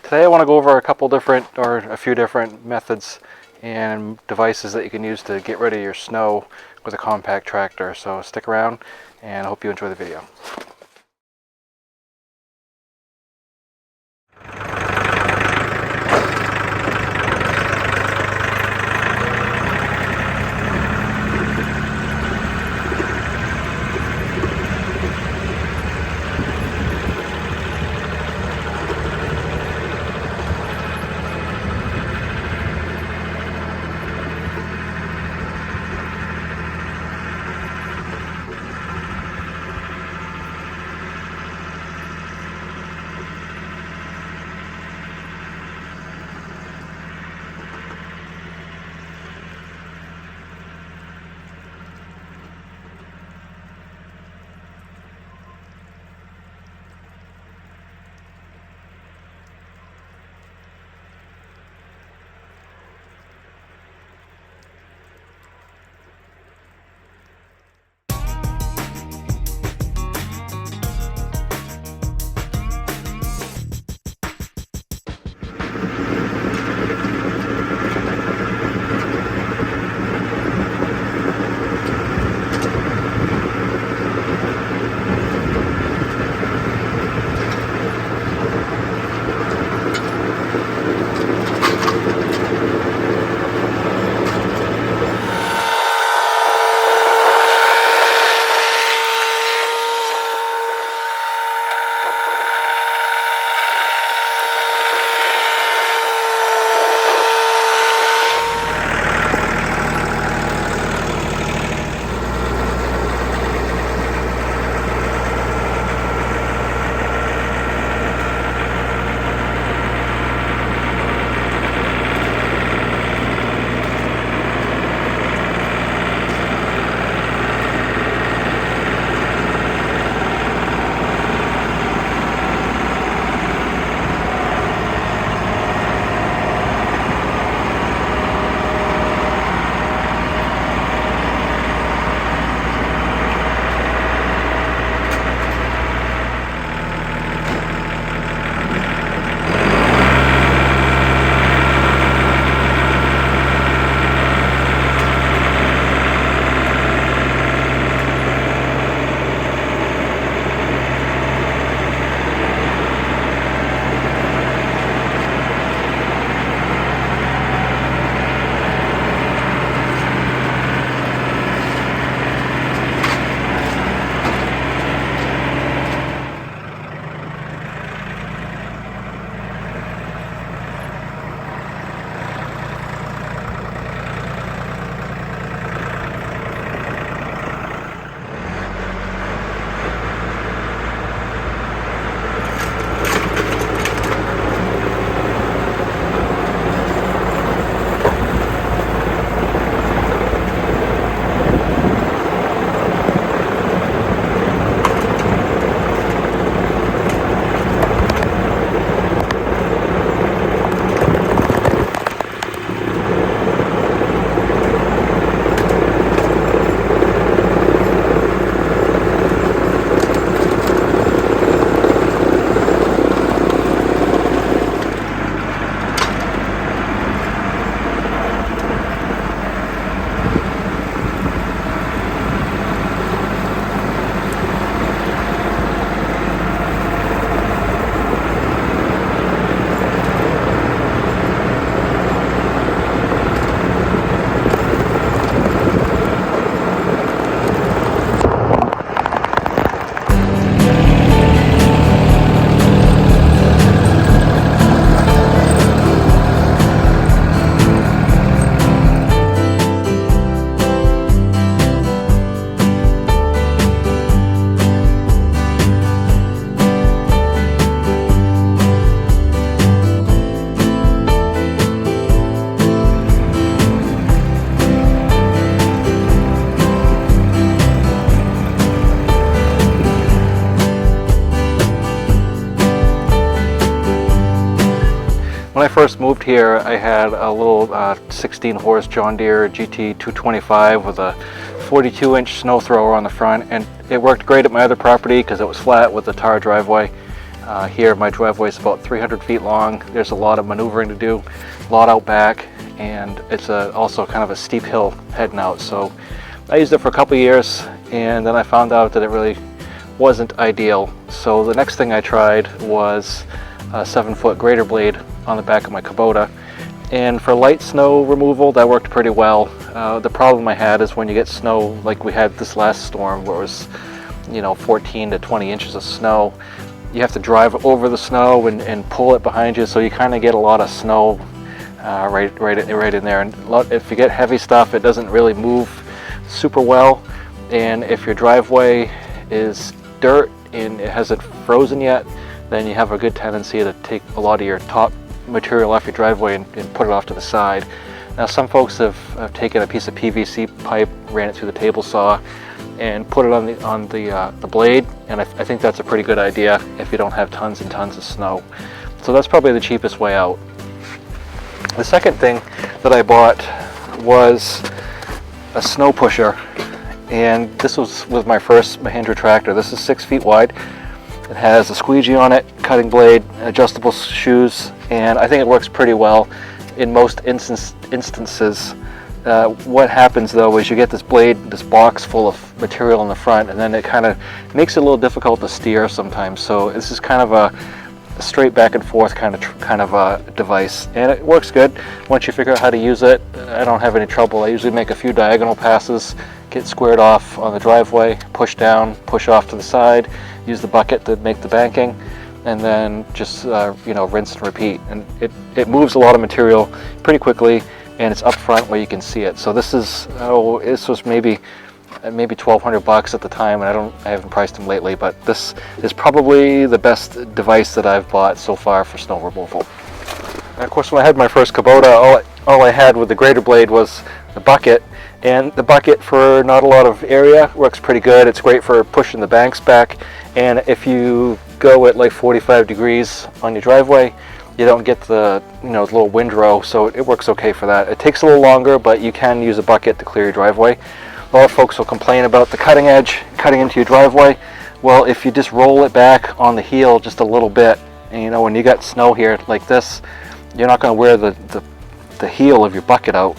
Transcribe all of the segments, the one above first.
Today I want to go over a few different methods and devices that you can use to get rid of your snow with a compact tractor. So stick around and I hope you enjoy the video. When I first moved here, I had a little 16 horse John Deere GT 225 with a 42-inch snow thrower on the front, and it worked great at my other property because it was flat with a tar driveway. Here my driveway is about 300 feet long. There's a lot of maneuvering to do, a lot out back, and it's also kind of a steep hill heading out. So I used it for a couple years, and then I found out that it really wasn't ideal. So the next thing I tried was a 7-foot grater blade on the back of my Kubota. And for light snow removal, that worked pretty well. The problem I had is when you get snow like we had this last storm, where it was 14 to 20 inches of snow, you have to drive over the snow and pull it behind you, so you kind of get a lot of snow right in there. And if you get heavy stuff, it doesn't really move super well. And if your driveway is dirt and it hasn't frozen yet, then you have a good tendency to take a lot of your top material off your driveway and put it off to the side. Now some folks have taken a piece of PVC pipe, ran it through the table saw, and put it on the blade, and I think that's a pretty good idea if you don't have tons and tons of snow. So that's probably the cheapest way out. The second thing that I bought was a snow pusher, and this was with my first Mahindra tractor. This is 6 feet wide. It has a squeegee on it, cutting blade, adjustable shoes, and I think it works pretty well in most instances. What happens though is you get this blade, this box full of material in the front, and then it kind of makes it a little difficult to steer sometimes. So this is kind of a straight back and forth kind of a device, and it works good once you figure out how to use it. I don't have any trouble. I usually make a few diagonal passes, get squared off on the driveway, push down, push off to the side, use the bucket to make the banking, and then just rinse and repeat. And it moves a lot of material pretty quickly, and it's up front where you can see it. So this was maybe $1,200 at the time, and I haven't priced them lately, but this is probably the best device that I've bought so far for snow removal. And of course, when I had my first Kubota, all I had with the grater blade was the bucket, and the bucket for not a lot of area works pretty good. It's great for pushing the banks back, and if you go at like 45 degrees on your driveway, you don't get the little windrow, so it works okay for that. It takes a little longer, but you can use a bucket to clear your driveway. A lot of folks will complain about the cutting edge cutting into your driveway. Well, if you just roll it back on the heel just a little bit, and when you got snow here like this, you're not going to wear the heel of your bucket out.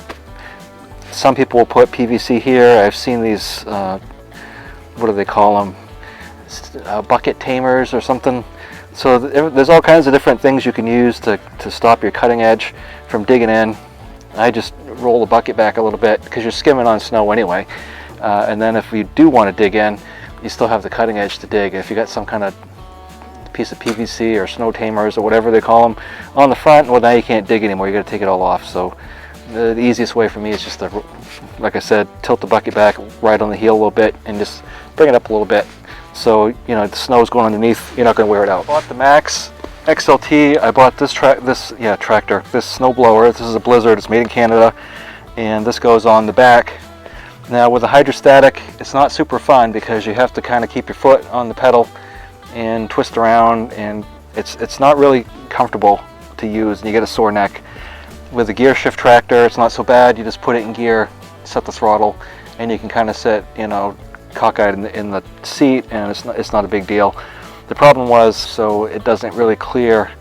Some people will put PVC here. I've seen these, what do they call them? Bucket tamers or something. So there's all kinds of different things you can use to stop your cutting edge from digging in. I just roll the bucket back a little bit because you're skimming on snow anyway. And then if you do want to dig in, you still have the cutting edge to dig. If you got some kind of piece of PVC or snow tamers or whatever they call them on the front, well, now you can't dig anymore. You got to take it all off. So the easiest way for me is just to, like I said, tilt the bucket back right on the heel a little bit and just bring it up a little bit. So the snow's going underneath, you're not going to wear it out. I bought the Max XLT. I bought this tractor, this snow blower. This is a Blizzard. It's made in Canada, and this goes on the back. Now with the hydrostatic, it's not super fun because you have to kind of keep your foot on the pedal and twist around, and it's not really comfortable to use, and you get a sore neck. With the gear shift tractor, it's not so bad. You just put it in gear, set the throttle, and you can kind of sit cockeyed in the seat, and it's not a big deal. The problem was, so it doesn't really clear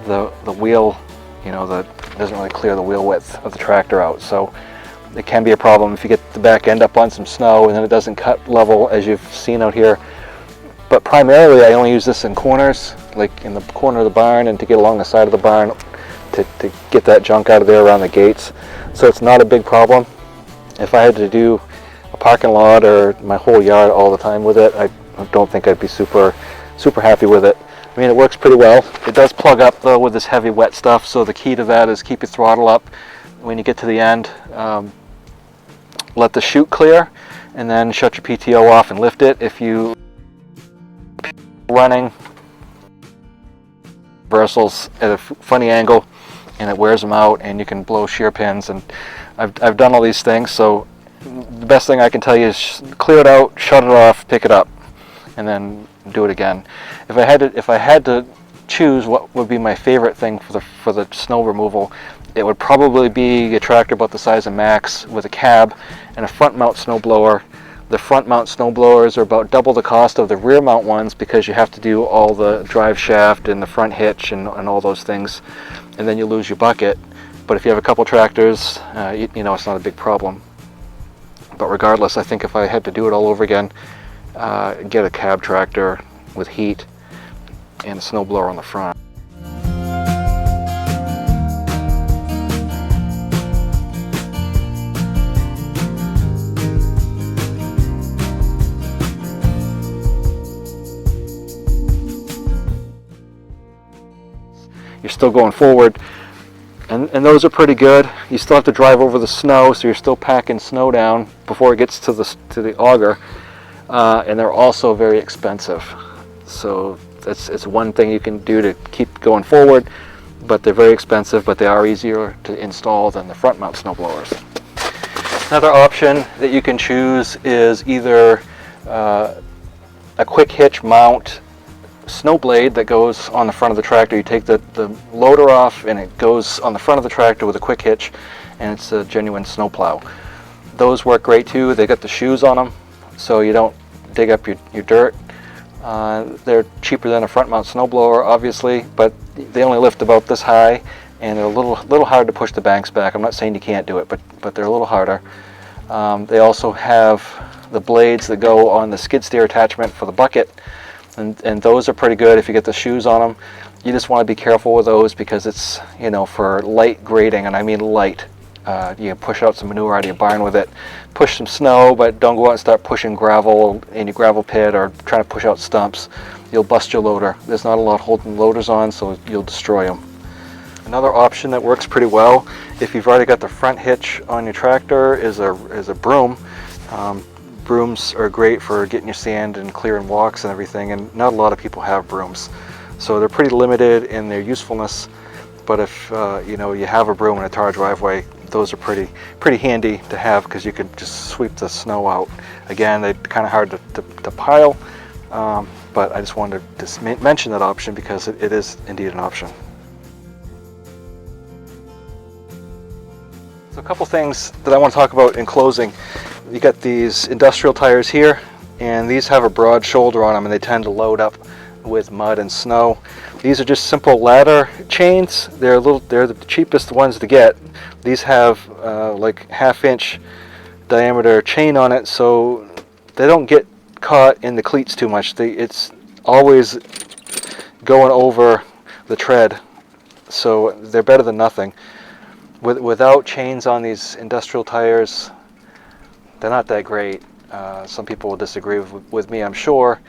the wheel, it doesn't really clear the wheel width of the tractor out. So it can be a problem if you get the back end up on some snow and then it doesn't cut level as you've seen out here. But primarily I only use this in corners, like in the corner of the barn, and to get along the side of the barn to get that junk out of there around the gates. So it's not a big problem. If I had to do a parking lot or my whole yard all the time with it, I don't think I'd be super happy with it. I mean, it works pretty well. It does plug up though with this heavy wet stuff, so the key to that is keep your throttle up when you get to the end. Let the chute clear, and then shut your PTO off and lift it. If you running reversals at a funny angle and it wears them out, and you can blow shear pins, and I've done all these things. So the best thing I can tell you is clear it out, shut it off, pick it up, and then do it again. If I had to choose what would be my favorite thing for the snow removal, it would probably be a tractor about the size of Max with a cab and a front mount snow blower The front mount snow blowers are about double the cost of the rear mount ones because you have to do all the drive shaft and the front hitch and all those things, and then you lose your bucket. But if you have a couple tractors, you know, it's not a big problem. But regardless, I think if I had to do it all over again, get a cab tractor with heat and a snowblower on the front. You're still going forward, and those are pretty good. You still have to drive over the snow, so you're still packing snow down before it gets to the auger, and they're also very expensive. So it's one thing you can do to keep going forward, but they're very expensive, but they are easier to install than the front mount snow blowers. Another option that you can choose is either a quick hitch mount snow blade that goes on the front of the tractor. You take the loader off and it goes on the front of the tractor with a quick hitch, and it's a genuine snow plow. Those work great too. They got the shoes on them, so you don't dig up your dirt. They're cheaper than a front mount snow blower, obviously, but they only lift about this high, and they're a little hard to push the banks back. I'm not saying you can't do it, but they're a little harder. They also have the blades that go on the skid steer attachment for the bucket, and those are pretty good if you get the shoes on them. You just want to be careful with those because it's, you know, for light grading, and I mean light. You can push out some manure out of your barn with it, push some snow, but don't go out and start pushing gravel in your gravel pit or trying to push out stumps. You'll bust your loader. There's not a lot holding loaders on, so you'll destroy them. Another option that works pretty well, if you've already got the front hitch on your tractor, is a broom. Brooms are great for getting your sand and clearing walks and everything, and not a lot of people have brooms, so they're pretty limited in their usefulness. But if you know, you have a broom in a tar driveway, those are pretty handy to have because you can just sweep the snow out. Again, they're kind of hard to pile, but I just wanted to mention that option because it is indeed an option. So a couple things that I want to talk about in closing. You got these industrial tires here, and these have a broad shoulder on them, and they tend to load up with mud and snow. These are just simple ladder chains. They're the cheapest ones to get. These have like 1/2 inch diameter chain on it, so they don't get caught in the cleats too much. It's always going over the tread, so they're better than nothing. Without chains on these industrial tires, they're not that great. Some people will disagree with me, I'm sure,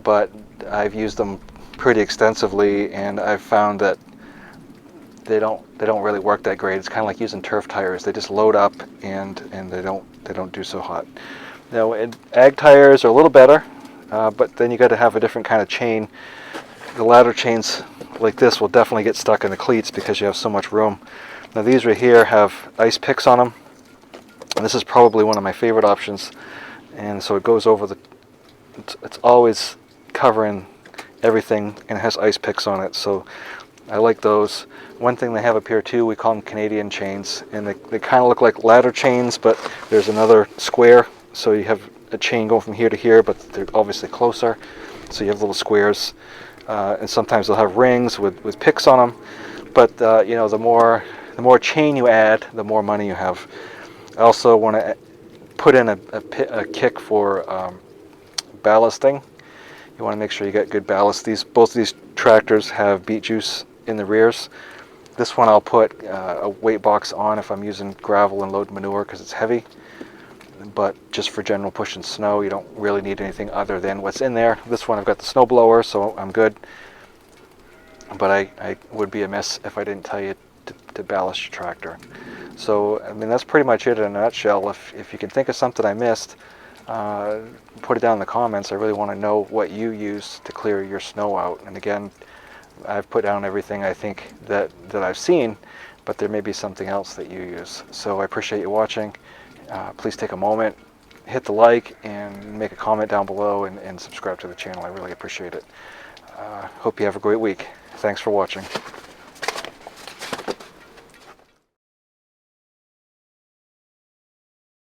but I've used them pretty extensively, and I've found that they don't really work that great. It's kind of like using turf tires. They just load up, and they don't do so hot. Now, ag tires are a little better, but then you got to have a different kind of chain. The ladder chains like this will definitely get stuck in the cleats because you have so much room. Now, these right here have ice picks on them, and this is probably one of my favorite options. And so it goes over it's always covering everything, and it has ice picks on it, so I like those. One thing they have up here too, we call them Canadian chains, and they kind of look like ladder chains, but there's another square, so you have a chain going from here to here, but they're obviously closer, so you have little squares, and sometimes they'll have rings with picks on them, but you know, the more chain you add, the more money you have. I also want to put in a kick for ballasting. You want to make sure you get good ballast. Both of these tractors have beet juice in the rears. This one I'll put a weight box on if I'm using gravel and load manure because it's heavy. But just for general pushing snow, you don't really need anything other than what's in there. This one I've got the snow blower, so I'm good. But I would be amiss if I didn't tell you to ballast your tractor. So, I mean, that's pretty much it in a nutshell. If you can think of something I missed, put it down in the comments. I really want to know what you use to clear your snow out. And again, I've put down everything I think that I've seen, but there may be something else that you use. So I appreciate you watching. Please take a moment, hit the like, and make a comment down below, and subscribe to the channel. I really appreciate it. Hope you have a great week. Thanks for watching.